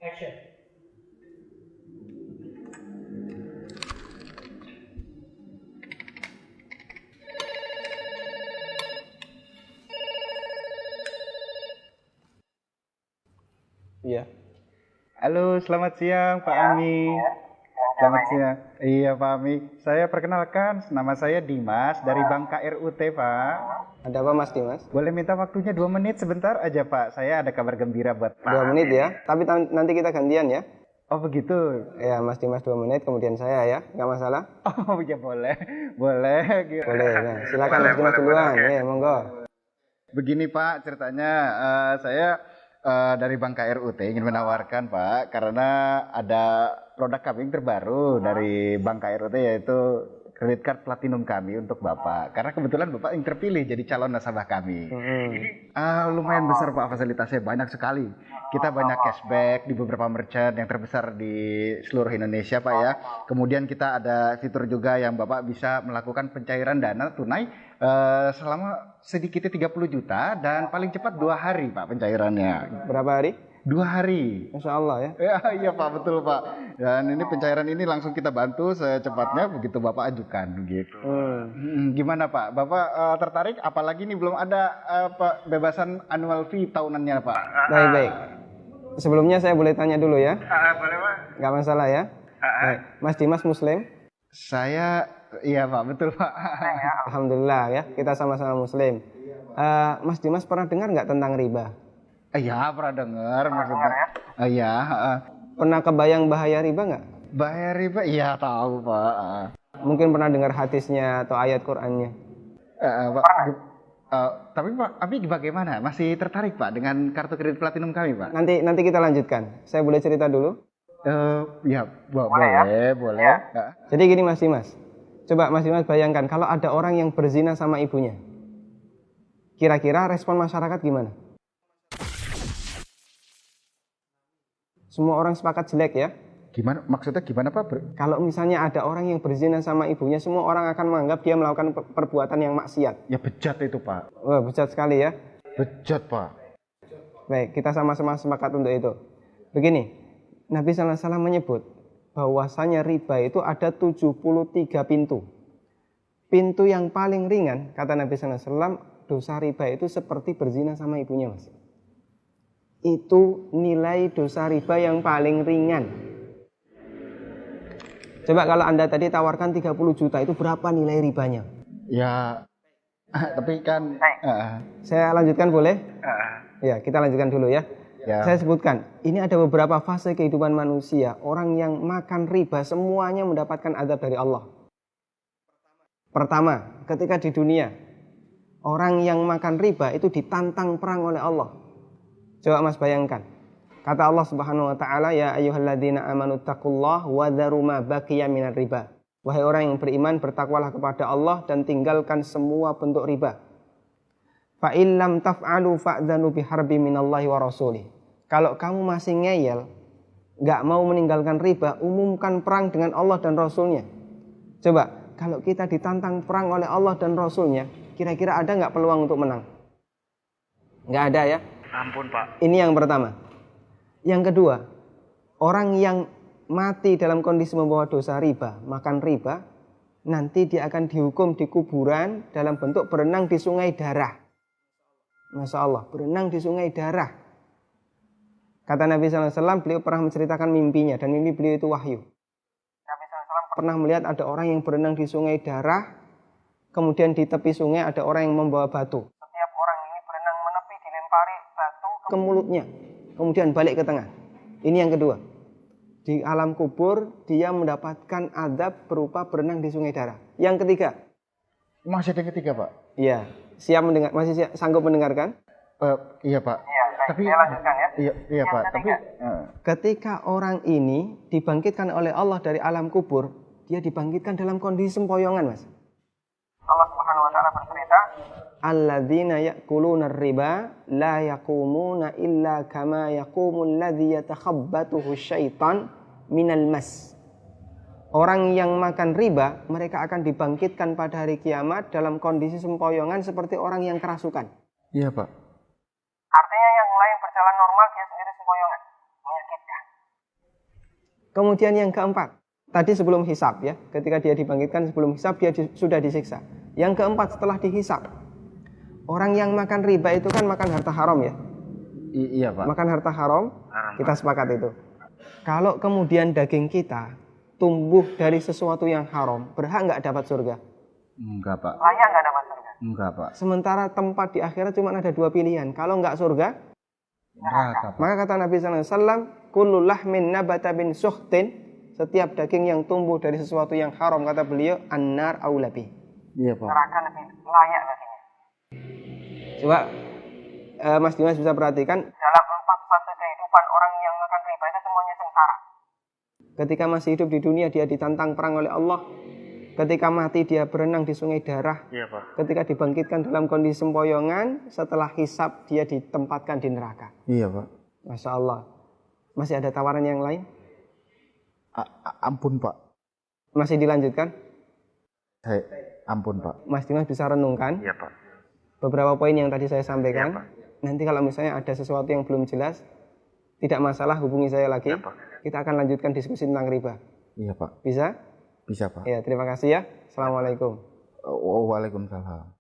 Action. Iya. Halo, selamat siang Pak Ami. Selamat siang. Iya Pak Ami. Saya perkenalkan, nama saya Dimas dari Bank KRUT Pak. Ada apa Mas Dimas? Boleh minta waktunya 2 menit sebentar aja Pak. Saya ada kabar gembira buat Pak. 2 menit ya, tapi nanti kita gantian ya. Oh begitu. Ya Mas Dimas 2 menit, kemudian saya ya, nggak masalah? Oh ya boleh. Boleh. Boleh, nah, silakan Mas Dimas duluan, ya monggo. Begini Pak, ceritanya saya dari Bank KRUT ingin menawarkan Pak, karena ada produk kami yang terbaru dari Bank KRUT, yaitu credit card platinum kami untuk Bapak. Karena kebetulan Bapak yang terpilih jadi calon nasabah kami. Lumayan besar Pak fasilitasnya, banyak sekali. Kita banyak cashback di beberapa merchant yang terbesar di seluruh Indonesia Pak ya. Kemudian kita ada fitur juga yang Bapak bisa melakukan pencairan dana tunai selama sedikitnya 30 juta dan paling cepat 2 hari Pak pencairannya. Berapa hari? 2 hari. Masya Allah ya. Ya, iya Pak, betul Pak. Dan ini pencairan ini langsung kita bantu secepatnya begitu Bapak ajukan begitu. Gimana Pak? Bapak tertarik? Apalagi ini belum ada bebasan annual fee tahunannya Pak. Baik. Sebelumnya saya boleh tanya dulu ya? Boleh Pak. Nggak masalah ya? Baik. Mas Dimas Muslim? Saya, iya Pak, betul Pak. Alhamdulillah ya, kita sama-sama Muslim. Mas Dimas pernah dengar nggak tentang riba? Iya, pernah dengar maksudnya. Iya. Pernah kebayang bahaya riba nggak? Bahaya riba? Iya tahu Pak. Mungkin pernah dengar hadisnya atau ayat Qur'annya? Pak. Tapi Pak, Abi bagaimana? Masih tertarik Pak dengan kartu kredit platinum kami Pak? Nanti kita lanjutkan. Saya boleh cerita dulu? Ya boleh. Ya. Jadi gini Mas Dimas. Coba Mas Dimas bayangkan kalau ada orang yang berzina sama ibunya. Kira-kira respon masyarakat gimana? Semua orang sepakat jelek ya. Gimana? Maksudnya gimana Pak? Kalau misalnya ada orang yang berzina sama ibunya, semua orang akan menganggap dia melakukan perbuatan yang maksiat. Ya bejat itu Pak. Wah, bejat sekali ya. Bejat Pak. Baik, kita sama-sama sepakat untuk itu. Begini, Nabi SAW menyebut bahwasanya riba itu ada 73 pintu. Pintu yang paling ringan, kata Nabi SAW, dosa riba itu seperti berzina sama ibunya Mas. Itu nilai dosa riba yang paling ringan. Coba kalau Anda tadi tawarkan 30 juta, itu berapa nilai ribanya? Ya, tapi kan... Saya lanjutkan boleh? Ya, kita lanjutkan dulu ya. Saya sebutkan, ini ada beberapa fase kehidupan manusia. Orang yang makan riba semuanya mendapatkan azab dari Allah. Pertama, ketika di dunia, orang yang makan riba itu ditantang perang oleh Allah. Coba Mas bayangkan. Kata Allah Subhanahu wa taala, ya ayyuhalladzina amanu taqullaha wa dharu ma baqiya minar riba. Wahai orang yang beriman, bertakwalah kepada Allah dan tinggalkan semua bentuk riba. Fa in lam taf'alu fa'dzanu biharbi minallahi wa rasulih. Kalau kamu masih ngeyel, enggak mau meninggalkan riba, umumkan perang dengan Allah dan Rasulnya. Coba, kalau kita ditantang perang oleh Allah dan Rasulnya, kira-kira ada enggak peluang untuk menang? Enggak ada ya? Ampun Pak. Ini yang pertama. Yang kedua, orang yang mati dalam kondisi membawa dosa riba, makan riba, nanti dia akan dihukum di kuburan dalam bentuk berenang di sungai darah. Masya Allah, berenang di sungai darah. Kata Nabi SAW, beliau pernah menceritakan mimpinya, dan mimpi beliau itu wahyu. Nabi SAW pernah melihat ada orang yang berenang di sungai darah, kemudian di tepi sungai ada orang yang membawa batu. Setiap orang ini berenang menepi, dilempari batu ke mulutnya, kemudian balik ke tengah. Ini yang kedua. Di alam kubur, dia mendapatkan azab berupa berenang di sungai darah. Yang ketiga. Masih ada yang ketiga Pak? Iya. Siap mendengar? Masih sanggup mendengarkan? Iya Pak. Iya, tapi saya lanjutkan ya. Iya Pak. Tapi ketika orang ini dibangkitkan oleh Allah dari alam kubur, dia dibangkitkan dalam kondisi sempoyongan, Mas. Allah Subhanahu wa taala bercerita, alladzina ya'kuluna riba la yaqumuna illa kama yaqumul ladzi yatakhabbathu syaitan minal mas. Orang yang makan riba, mereka akan dibangkitkan pada hari kiamat dalam kondisi sempoyongan seperti orang yang kerasukan. Iya, Pak. Artinya yang lain berjalan normal, dia sendiri sempoyongan. Menyakitkan. Kemudian yang keempat, tadi sebelum hisab ya, ketika dia dibangkitkan sebelum hisab, dia sudah disiksa. Yang keempat setelah dihisab, orang yang makan riba itu kan makan harta haram ya. Iya, Pak. Makan harta haram, kita sepakat itu. Kalau kemudian daging kita tumbuh dari sesuatu yang haram, berhak nggak dapat surga? Enggak, Pak. Layak nggak dapat surga? Enggak, Pak. Sementara tempat di akhirat cuma ada dua pilihan. Kalau nggak surga, Neraka, Pak. maka kata Nabi SAW, kullu lahmin nabata bin suhtin, setiap daging yang tumbuh dari sesuatu yang haram, kata beliau, annar aulabi. Iya, Pak. Neraka lebih layak baginya. Coba Mas Dimas bisa perhatikan, dalam 4 fase kehidupan orang yang makan riba itu semuanya sengsara. Ketika masih hidup di dunia dia ditantang perang oleh Allah. Ketika mati dia berenang di sungai darah. Iya, Pak. Ketika dibangkitkan dalam kondisi sempoyongan, setelah hisab dia ditempatkan di neraka. Iya, Pak. Masya Allah. Masih ada tawaran yang lain? Ampun, Pak. Masih dilanjutkan? Ampun, Pak. Mas Dimas bisa renungkan Iya, Pak. beberapa poin yang tadi saya sampaikan. Iya, Pak. Nanti kalau misalnya ada sesuatu yang belum jelas, tidak masalah, hubungi saya lagi. Iya, Pak. Kita akan lanjutkan diskusi tentang riba. Iya, Pak. Bisa? Bisa, Pak. Ya, terima kasih ya. Assalamualaikum. Waalaikumsalam.